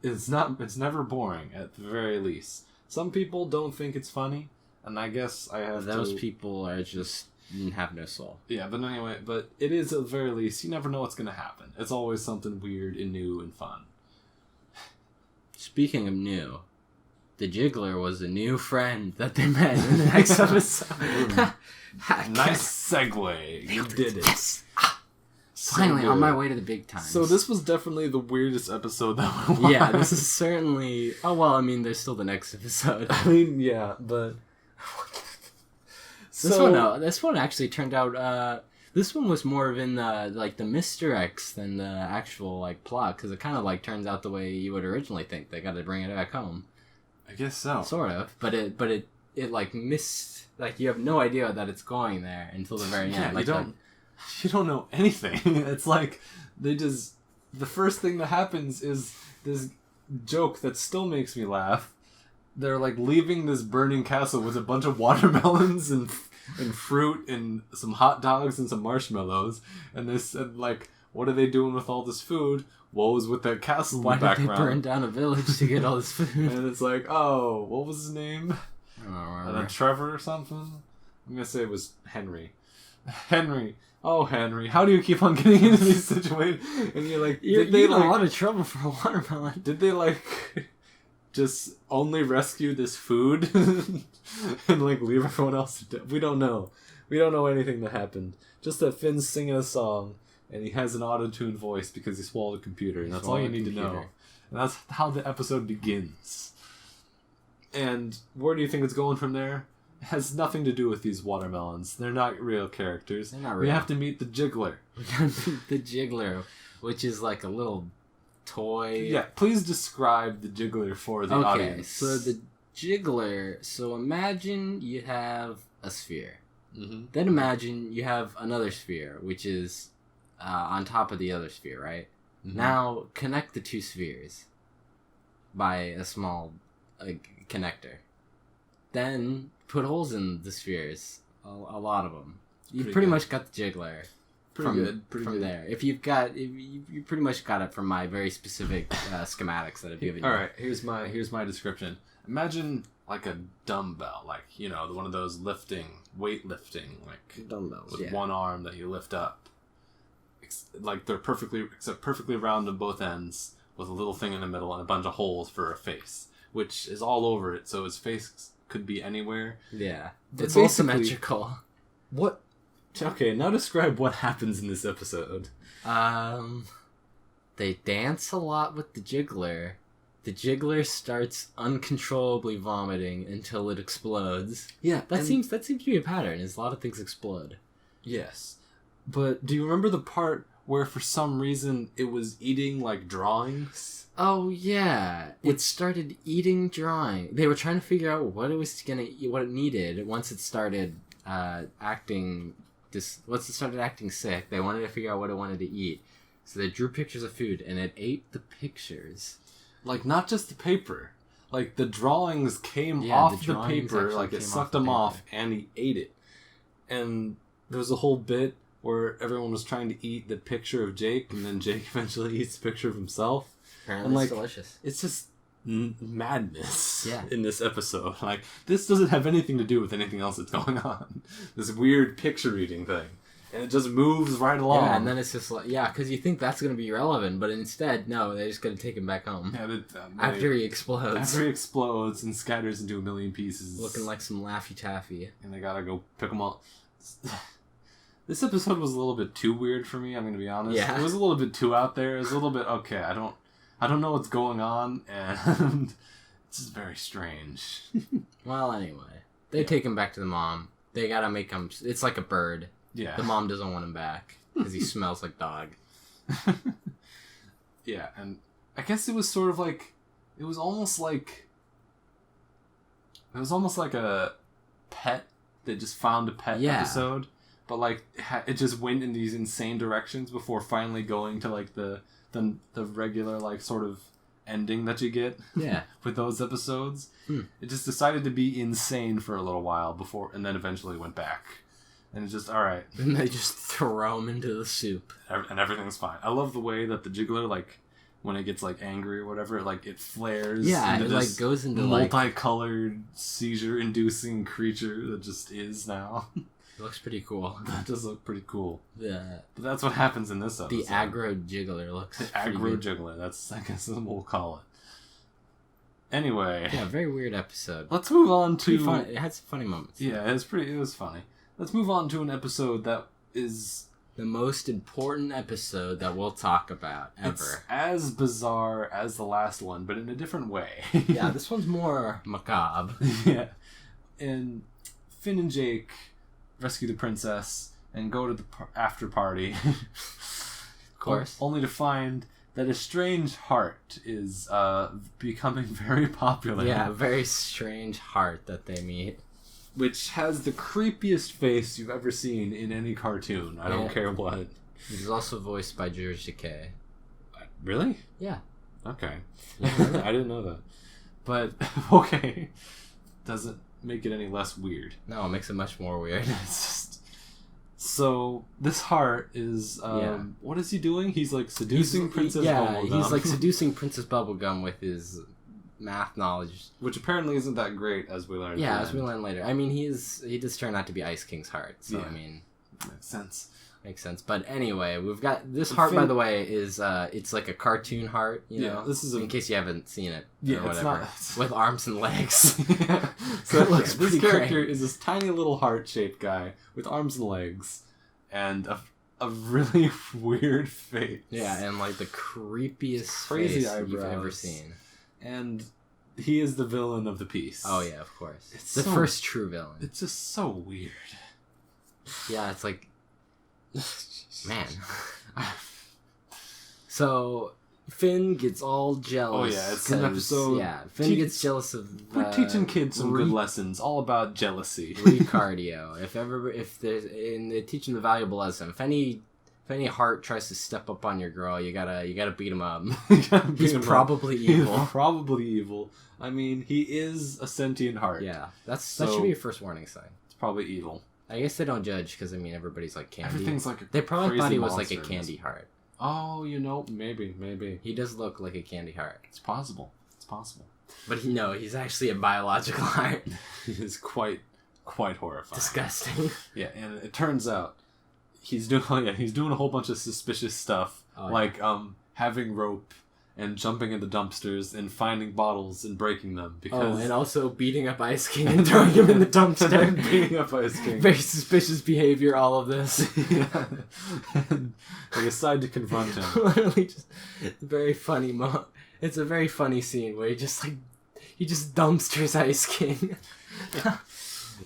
Speaker 1: never boring, at the very least. Some people don't think it's funny, and I guess I have
Speaker 2: Those people are just... have no soul.
Speaker 1: Yeah, but anyway, it is at the very least, you never know what's going to happen. It's always something weird and new and fun.
Speaker 2: Speaking of new, the Jiggler was a new friend that they met in the next episode.
Speaker 1: Nice segue. You did it.
Speaker 2: Finally, on my way to the big times.
Speaker 1: So this was definitely the weirdest episode that we watched.
Speaker 2: Yeah, this is certainly... Oh, well, I mean, there's still the next episode.
Speaker 1: I mean, yeah, but...
Speaker 2: This one actually turned out... this one was more of in the misdirects than the actual plot, because it kind of turns out the way you would originally think. They got to bring it back home.
Speaker 1: I guess so.
Speaker 2: Sort of, but it missed. You have no idea that it's going there until the very end.
Speaker 1: You don't know anything. It's the first thing that happens is this joke that still makes me laugh. They're leaving this burning castle with a bunch of watermelons and fruit and some hot dogs and some marshmallows, and they said what are they doing with all this food? What was with that castle in the background?
Speaker 2: Why did they burn down a village to get all this food?
Speaker 1: And it's oh, what was his name?
Speaker 2: I don't remember.
Speaker 1: Trevor or something? I'm gonna say it was Henry. Henry. Oh, Henry, how do you keep on getting into these situations? And you're
Speaker 2: did they in a lot of trouble for a watermelon?
Speaker 1: Did they just only rescue this food and leave everyone else to death? We don't know. We don't know anything that happened. Just that Finn's singing a song and he has an auto-tuned voice because he swallowed a computer, and that's all you need to know. And that's how the episode begins. And where do you think it's going from there? It has nothing to do with these watermelons. They're not real characters.
Speaker 2: They're not real.
Speaker 1: We have to meet the Jiggler.
Speaker 2: We gotta meet the Jiggler, which is a little toy.
Speaker 1: Yeah, please describe the Jiggler for the audience.
Speaker 2: Okay, so the Jiggler... So imagine you have a sphere.
Speaker 1: Mm-hmm.
Speaker 2: Then imagine you have another sphere, which is on top of the other sphere, right? Mm-hmm. Now connect the two spheres by a small connector. Then put holes in the spheres, a lot of them. You've pretty much got the Jiggler. Pretty good. There. If you pretty much got it from my very specific schematics that I've given you.
Speaker 1: All right, here's my description. Imagine a dumbbell, one of those weightlifting,
Speaker 2: dumbbells
Speaker 1: with one arm that you lift up. They're perfectly round on both ends with a little thing in the middle and a bunch of holes for a face, which is all over it, so his face could be anywhere.
Speaker 2: Yeah,
Speaker 1: but
Speaker 2: it's all symmetrical.
Speaker 1: What? Okay, now describe what happens in this episode.
Speaker 2: They dance a lot with the Jiggler. The Jiggler starts uncontrollably vomiting until it explodes.
Speaker 1: Yeah,
Speaker 2: that seems to be a pattern. Is a lot of things explode.
Speaker 1: Yes, but do you remember the part where for some reason it was eating drawings?
Speaker 2: Oh yeah, it started eating drawing. They were trying to figure out what it was gonna eat, what it needed. Once it started acting sick, they wanted to figure out what it wanted to eat. So they drew pictures of food, and it ate the pictures.
Speaker 1: Not just the paper. The drawings came off the paper, it sucked them off, and he ate it. And there was a whole bit where everyone was trying to eat the picture of Jake, and then Jake eventually eats the picture of himself.
Speaker 2: Apparently it's delicious.
Speaker 1: It's just madness
Speaker 2: Yeah.
Speaker 1: in this episode. This doesn't have anything to do with anything else that's going on. This weird picture reading thing. And it just moves right along.
Speaker 2: Yeah, and then it's just because you think that's going to be relevant, but instead, no, they're just going to take him back home.
Speaker 1: Yeah,
Speaker 2: after he explodes.
Speaker 1: After he explodes and scatters into a million pieces.
Speaker 2: Looking like some Laffy Taffy.
Speaker 1: And they gotta go pick him up. This episode was a little bit too weird for me, I'm going to be honest.
Speaker 2: Yeah.
Speaker 1: It was a little bit too out there. It was a little bit, okay, I don't I don't know what's going on, and it's just very strange.
Speaker 2: Well, anyway, they take him back to the mom. They gotta make him. It's like a bird.
Speaker 1: Yeah.
Speaker 2: The mom doesn't want him back because he smells like dog.
Speaker 1: Yeah, and I guess it was sort of like, it was almost like a pet. They just found a pet episode, but like it just went in these insane directions before finally going to like the regular like sort of ending that you get with those episodes. It just decided to be insane for a little while before, and then eventually went back. And it's just, alright.
Speaker 2: And they just throw him into the soup.
Speaker 1: And everything's fine. I love the way that the jiggler, like, when it gets, like, angry or whatever, like, it flares into
Speaker 2: it,
Speaker 1: this
Speaker 2: like, goes into,
Speaker 1: multicolored, seizure-inducing creature that just is now.
Speaker 2: It looks pretty cool.
Speaker 1: That does look pretty cool.
Speaker 2: Yeah.
Speaker 1: But that's what happens in this episode.
Speaker 2: The aggro jiggler looks
Speaker 1: The aggro jiggler. That's, I guess, what we'll call it. Anyway.
Speaker 2: Yeah, very weird episode.
Speaker 1: Let's move on to...
Speaker 2: Fun. It had some funny moments.
Speaker 1: Yeah, it was funny. Let's move on to an episode that is...
Speaker 2: the most important episode that we'll talk about ever.
Speaker 1: It's as bizarre as the last one, but in a different way.
Speaker 2: Yeah, this one's more macabre.
Speaker 1: Yeah. And Finn and Jake rescue the princess and go to the after party.
Speaker 2: Of course.
Speaker 1: Only to find that a strange heart is becoming very popular.
Speaker 2: Yeah, a very strange heart that they meet.
Speaker 1: Which has the creepiest face you've ever seen in any cartoon. I don't care what.
Speaker 2: It is also voiced by George Takei.
Speaker 1: Really?
Speaker 2: Yeah.
Speaker 1: Okay. I didn't know that. But, okay. Doesn't make it any less weird.
Speaker 2: No, it makes it much more weird.
Speaker 1: It's just... So, this heart is... What is he doing? He's like seducing Princess Bubblegum.
Speaker 2: Yeah, he's like seducing Princess Bubblegum with his... math knowledge,
Speaker 1: which apparently isn't that great, as we learn.
Speaker 2: Yeah, as we learn later. I mean, he does turn out to be Ice King's heart, so I mean, makes sense. But anyway, we've got this heart. By the way, is it's like a cartoon heart. You know,
Speaker 1: this is
Speaker 2: in case you haven't seen it.
Speaker 1: Yeah,
Speaker 2: or whatever.
Speaker 1: It's not...
Speaker 2: with arms and legs.
Speaker 1: So it looks this character is this tiny little heart-shaped guy with arms and legs, and a really weird face.
Speaker 2: Yeah, and like the creepiest
Speaker 1: crazy
Speaker 2: face
Speaker 1: eyebrows
Speaker 2: you've ever seen.
Speaker 1: And he is the villain of the piece.
Speaker 2: Oh yeah, of course.
Speaker 1: It's
Speaker 2: the first true villain.
Speaker 1: It's just so weird.
Speaker 2: Yeah, it's like, man. So Finn gets all jealous.
Speaker 1: Oh yeah, it's an episode.
Speaker 2: Yeah, Finn gets jealous of.
Speaker 1: We're teaching kids some good lessons, all about jealousy.
Speaker 2: Recardio. If they're teaching the valuable lesson. If any heart tries to step up on your girl, you gotta beat him up. He's probably evil.
Speaker 1: He's probably evil. I mean, he is a sentient heart.
Speaker 2: Yeah, that should be your first warning sign.
Speaker 1: It's probably evil.
Speaker 2: I guess they don't judge because I mean everybody's like candy.
Speaker 1: Everything's like
Speaker 2: they probably thought he was like a candy heart.
Speaker 1: Oh, maybe
Speaker 2: he does look like a candy heart.
Speaker 1: It's possible.
Speaker 2: But he's actually a biological heart.
Speaker 1: He is quite horrifying.
Speaker 2: Disgusting.
Speaker 1: Yeah, and it turns out. He's doing a whole bunch of suspicious stuff, having rope and jumping into dumpsters and finding bottles and breaking them.
Speaker 2: And also beating up Ice King and throwing him in the dumpster.
Speaker 1: Beating up Ice King.
Speaker 2: Very suspicious behavior, all of this.
Speaker 1: Yeah. And they decide to confront him.
Speaker 2: Literally just very funny It's a very funny scene where he just dumpsters Ice King.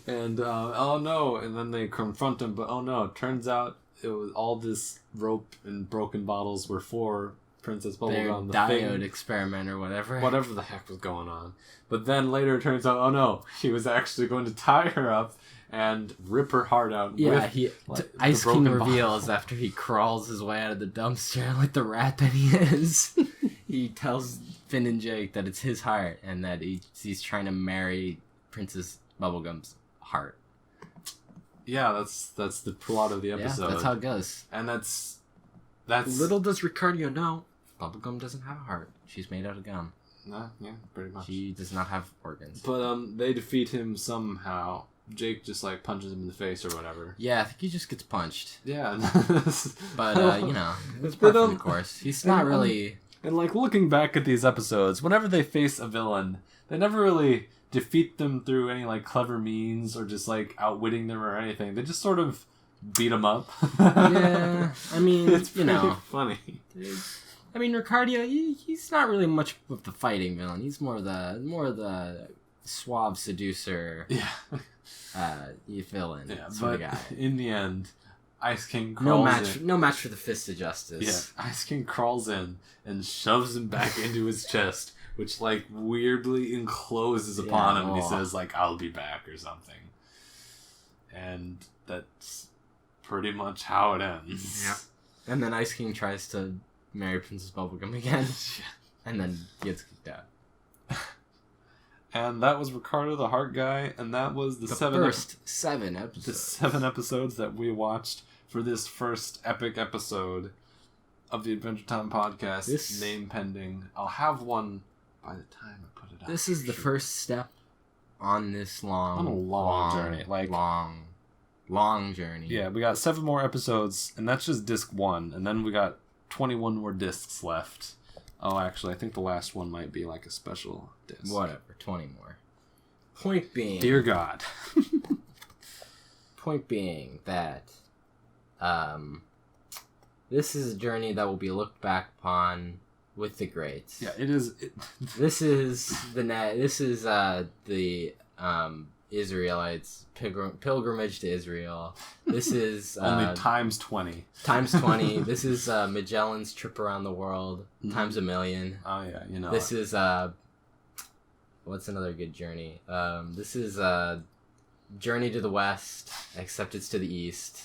Speaker 1: And oh no, and then they confront him, but oh no, it turns out it was all this rope and broken bottles were for Princess Bubblegum.
Speaker 2: The diode experiment or whatever.
Speaker 1: Whatever the heck was going on. But then later it turns out, oh no, he was actually going to tie her up and rip her heart out.
Speaker 2: Yeah, Ice King reveals after he crawls his way out of the dumpster like the rat that he is. He tells Finn and Jake that it's his heart and that he's trying to marry Princess Bubblegum's heart.
Speaker 1: Yeah, that's the plot of the episode.
Speaker 2: Yeah, that's how it goes.
Speaker 1: And that's
Speaker 2: little does Ricardio know, Bubblegum doesn't have a heart. She's made out of gum.
Speaker 1: Yeah, pretty much.
Speaker 2: She does not have organs.
Speaker 1: But they defeat him somehow. Jake just like punches him in the face or whatever.
Speaker 2: Yeah, I think he just gets punched.
Speaker 1: Yeah.
Speaker 2: But it's part of the course. He's not really.
Speaker 1: And like looking back at these episodes, whenever they face a villain, they never really defeat them through any like clever means or just like outwitting them or anything. They just sort of beat them up.
Speaker 2: Yeah, I mean,
Speaker 1: it's pretty funny.
Speaker 2: I mean, Ricardio, he's not really much of the fighting villain. He's more of the suave seducer.
Speaker 1: Yeah.
Speaker 2: Villain.
Speaker 1: Yeah,
Speaker 2: sort of
Speaker 1: but
Speaker 2: guy.
Speaker 1: in the end, Ice King crawls in.
Speaker 2: No match for the fist of justice.
Speaker 1: Yeah, Ice King crawls in and shoves him back into his chest, which like weirdly encloses upon him, and he says like, "I'll be back" or something. And that's pretty much how it ends.
Speaker 2: Yeah. And then Ice King tries to marry Princess Bubblegum again, and then gets kicked out.
Speaker 1: And that was Ricardo the Heart Guy, and that was the
Speaker 2: first 7 episodes.
Speaker 1: The 7 episodes that we watched for this first epic episode of the Adventure Time podcast. Name pending. I'll have one by the time I put it out.
Speaker 2: This is the first step on this
Speaker 1: long journey.
Speaker 2: Long journey.
Speaker 1: Yeah, we got 7 more episodes, and that's just disc 1, and then we got 21 more discs left. Oh, actually, I think the last one might be like a special disc.
Speaker 2: Whatever, 20 more. Point being...
Speaker 1: Dear God.
Speaker 2: Point being that this is a journey that will be looked back upon with the greats.
Speaker 1: Yeah, it is.
Speaker 2: This is the Israelites' pilgrimage to Israel. This is
Speaker 1: only times 20.
Speaker 2: Times 20. This is Magellan's trip around the world times a million.
Speaker 1: Oh yeah, you know.
Speaker 2: This is what's another good journey? This is Journey to the West, except it's to the east.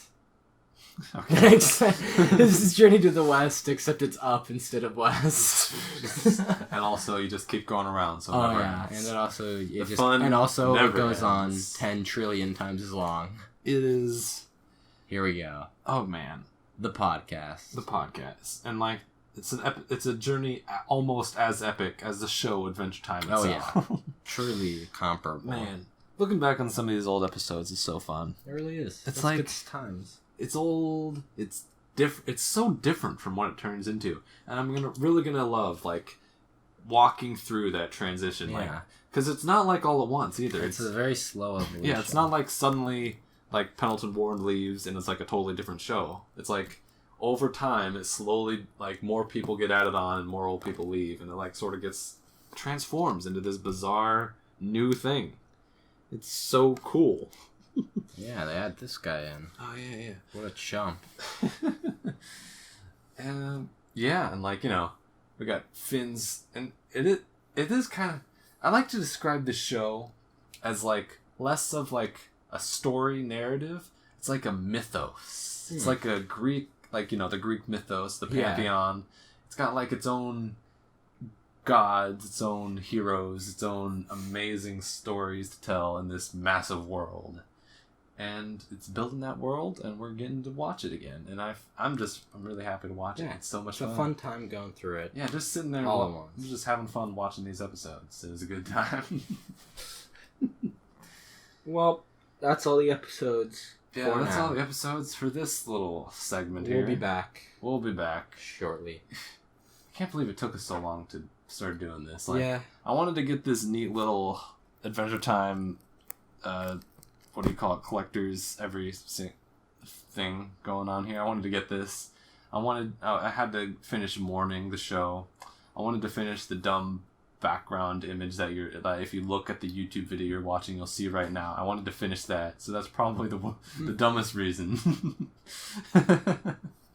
Speaker 1: Okay.
Speaker 2: This is Journey to the West, except it's up instead of west.
Speaker 1: And also, you just keep going around. So
Speaker 2: and then also it goes on 10 trillion times as long.
Speaker 1: It is.
Speaker 2: Here we go.
Speaker 1: Oh man,
Speaker 2: the podcast,
Speaker 1: and like it's a journey almost as epic as the show Adventure Time itself.
Speaker 2: Oh yeah, truly comparable.
Speaker 1: Man, looking back on some of these old episodes is so fun.
Speaker 2: It really is.
Speaker 1: It's like
Speaker 2: good times.
Speaker 1: It's old. It's different. It's so different from what it turns into, and I'm really gonna love like walking through that transition, because it's not like all at once either.
Speaker 2: It's a very slow evolution.
Speaker 1: Yeah, it's not like suddenly like Pendleton Ward leaves and it's like a totally different show. It's like over time, it slowly like more people get added on and more old people leave, and it like sort of transforms into this bizarre new thing. It's so cool.
Speaker 2: Yeah, they had this guy in.
Speaker 1: Oh, yeah.
Speaker 2: What a chump.
Speaker 1: And like, you know, we got Finn's, and it is kind of, I like to describe this show as like less of like a story narrative. It's like a mythos. It's like a Greek, like, you know, the Greek mythos, the pantheon. It's got like its own gods, its own heroes, its own amazing stories to tell in this massive world. And it's building that world, and we're getting to watch it again. And I'm really happy to watch it. It's so much fun.
Speaker 2: It's a fun time going through it.
Speaker 1: Yeah, just sitting there
Speaker 2: all at once.
Speaker 1: Just having fun watching these episodes. It was a good time.
Speaker 2: Well, that's all the episodes.
Speaker 1: Yeah, that's all the episodes for this little segment here.
Speaker 2: We'll be back.
Speaker 1: We'll be back
Speaker 2: shortly.
Speaker 1: I can't believe it took us so long to start doing this. Like,
Speaker 2: yeah.
Speaker 1: I wanted to get this neat little Adventure Time, what do you call it, collectors thing going on here. I wanted to get this. I had to finish Mourning, the show. I wanted to finish the dumb background image that if you look at the YouTube video you're watching, you'll see right now. I wanted to finish that, so that's probably the dumbest reason.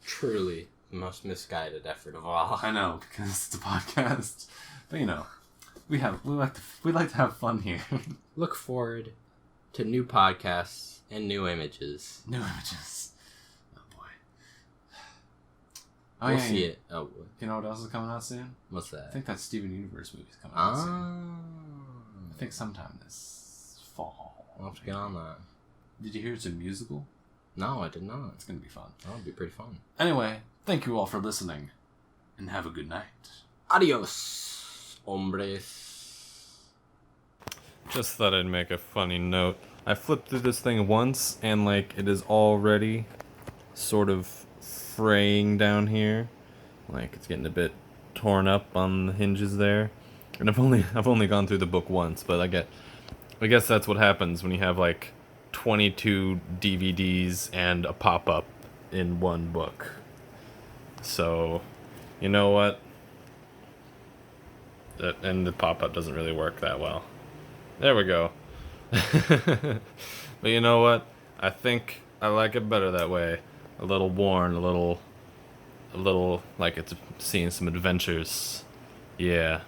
Speaker 2: Truly the most misguided effort of all.
Speaker 1: I know, because it's a podcast, but you know, we like to have fun here.
Speaker 2: Look forward to new podcasts and new images.
Speaker 1: Oh boy.
Speaker 2: We'll see it. Oh,
Speaker 1: you know what else is coming out soon?
Speaker 2: What's that?
Speaker 1: I think that Steven Universe movie's coming out soon. I think sometime this fall.
Speaker 2: I'll have to get on that.
Speaker 1: Did you hear it's a musical?
Speaker 2: No, I did not.
Speaker 1: It's gonna be fun.
Speaker 2: That'll be pretty fun.
Speaker 1: Anyway, thank you all for listening, and have a good night.
Speaker 2: Adios, hombres.
Speaker 3: Just thought I'd make a funny note. I flipped through this thing once, and like it is already sort of fraying down here. Like it's getting a bit torn up on the hinges there. And I've only gone through the book once, but I guess that's what happens when you have like 22 DVDs and a pop-up in one book. So, you know what? and the pop-up doesn't really work that well. There we go. But you know what? I think I like it better that way. A little worn, a little like it's seeing some adventures. Yeah.